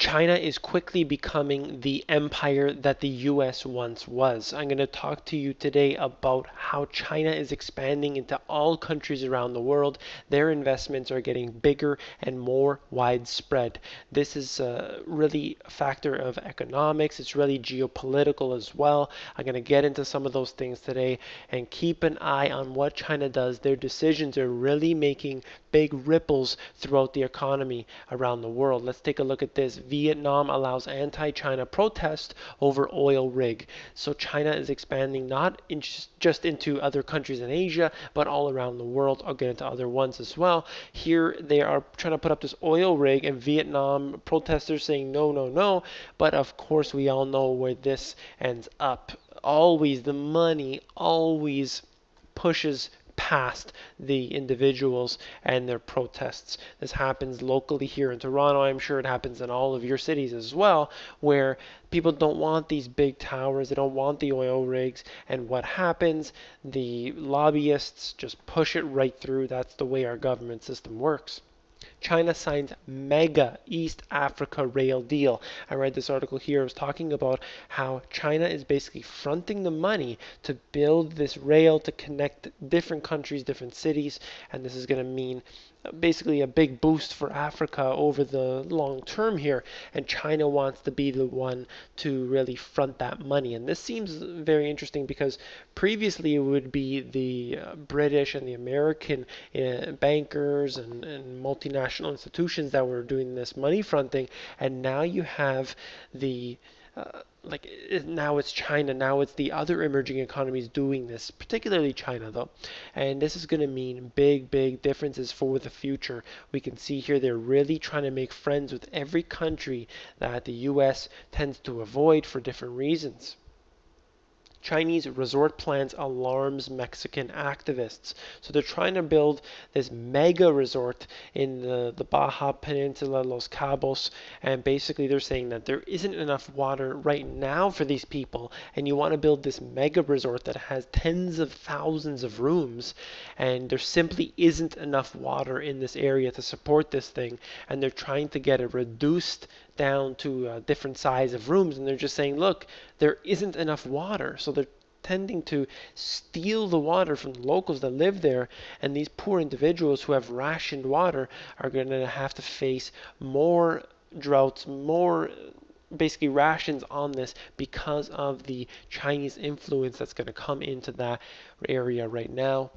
China is quickly becoming the empire that the US once was. I'm going to talk to you today about how China is expanding into all countries around the world. Their investments are getting bigger and more widespread. This is really a factor of economics. It's really geopolitical as well. I'm going to get into some of those things today and keep an eye on what China does. Their decisions are really making big ripples throughout the economy around the world. Let's take a look at this. Vietnam allows anti-China protest over oil rig. So China is expanding not just into other countries in Asia, but all around the world. I'll get into other ones as well. Here they are trying to put up this oil rig, and Vietnam protesters saying no, no, no. But of course, we all know where this ends up. Always the money always pushes past the individuals and their protests. This happens locally here in Toronto. I'm sure it happens in all of your cities as well, where people don't want these big towers. They don't want the oil rigs. And what happens? The lobbyists just push it right through. That's the way our government system works. China signs mega East Africa rail deal. I read this article here. It was talking about how China is basically fronting the money to build this rail to connect different countries, different cities, and this is going to mean basically a big boost for Africa over the long term here, and China wants to be the one to really front that money. And this seems very interesting because previously it would be the British and the American bankers and multinational institutions that were doing this money fronting, and now you have the now it's China, now it's the other emerging economies doing this, particularly China though. And this is going to mean big, big differences for the future. We can see here they're really trying to make friends with every country that the US tends to avoid for different reasons. Chinese resort plans alarms Mexican activists. So they're trying to build this mega resort in the Baja Peninsula, Los Cabos, and basically they're saying that there isn't enough water right now for these people, and you want to build this mega resort that has tens of thousands of rooms, and there simply isn't enough water in this area to support this thing, and they're trying to get it reduced down to a different size of rooms, and they're just saying, look, there isn't enough water. So they're tending to steal the water from the locals that live there, and these poor individuals who have rationed water are going to have to face more droughts, more basically rations on this because of the Chinese influence that's going to come into that area right now.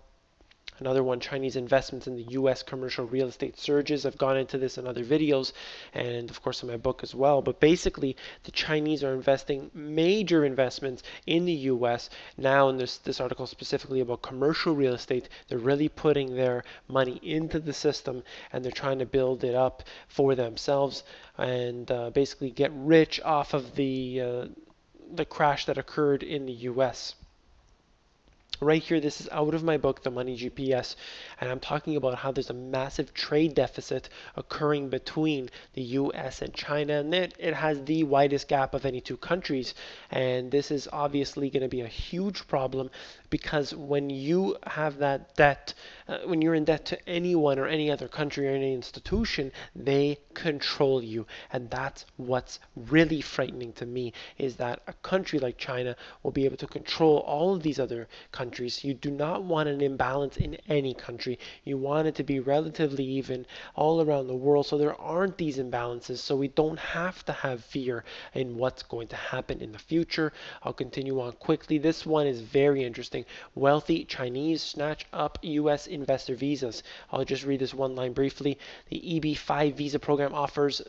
Another one, Chinese investments in the US commercial real estate surges. I've gone into this in other videos and of course in my book as well. But basically the Chinese are investing major investments in the US. Now in this article specifically about commercial real estate, they're really putting their money into the system and they're trying to build it up for themselves and basically get rich off of the crash that occurred in the US. Right here, this is out of my book, The Money GPS, and I'm talking about how there's a massive trade deficit occurring between the US and China, and it has the widest gap of any two countries, and this is obviously going to be a huge problem because when you have that debt, when you're in debt to anyone or any other country or any institution, they control you, and that's what's really frightening to me, is that a country like China will be able to control all of these other countries. You do not want an imbalance in any country. You want it to be relatively even all around the world so there aren't these imbalances, so we don't have to have fear in what's going to happen in the future. I'll continue on quickly. This one is very interesting. Wealthy Chinese snatch up US investor visas. I'll just read this one line briefly. The EB-5 visa program offers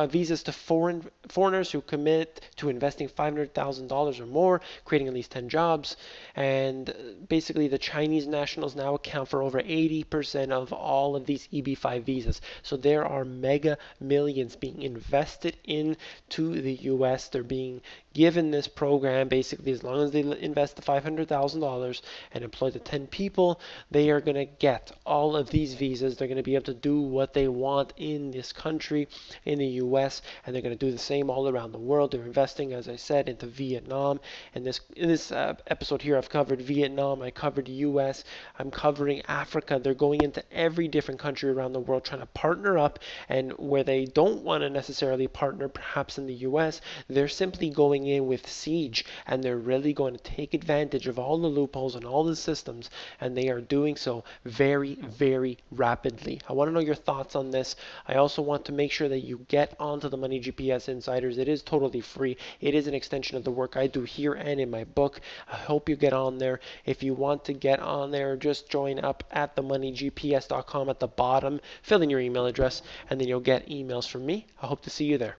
visas to foreigners who commit to investing $500,000 or more, creating at least 10 jobs, and basically the Chinese nationals now account for over 80% of all of these EB-5 visas. So there are mega millions being invested into the US. They're being given this program basically as long as they invest the $500,000 and employ the 10 people, they are going to get all of these visas. They're going to be able to do what they want in this country, in the US, and they're going to do the same all around the world. They're investing, as I said, into Vietnam. And in this episode here, I've covered Vietnam, Vietnam, I covered US, I'm covering Africa. They're going into every different country around the world trying to partner up, and where they don't want to necessarily partner, perhaps in the US, they're simply going in with siege, and they're really going to take advantage of all the loopholes and all the systems, and they are doing so very, very rapidly. I want to know your thoughts on this. I also want to make sure that you get onto the Money GPS Insiders. It is totally free. It is an extension of the work I do here and in my book. I hope you get on there. If you want to get on there, just join up at themoneygps.com at the bottom. Fill in your email address, and then you'll get emails from me. I hope to see you there.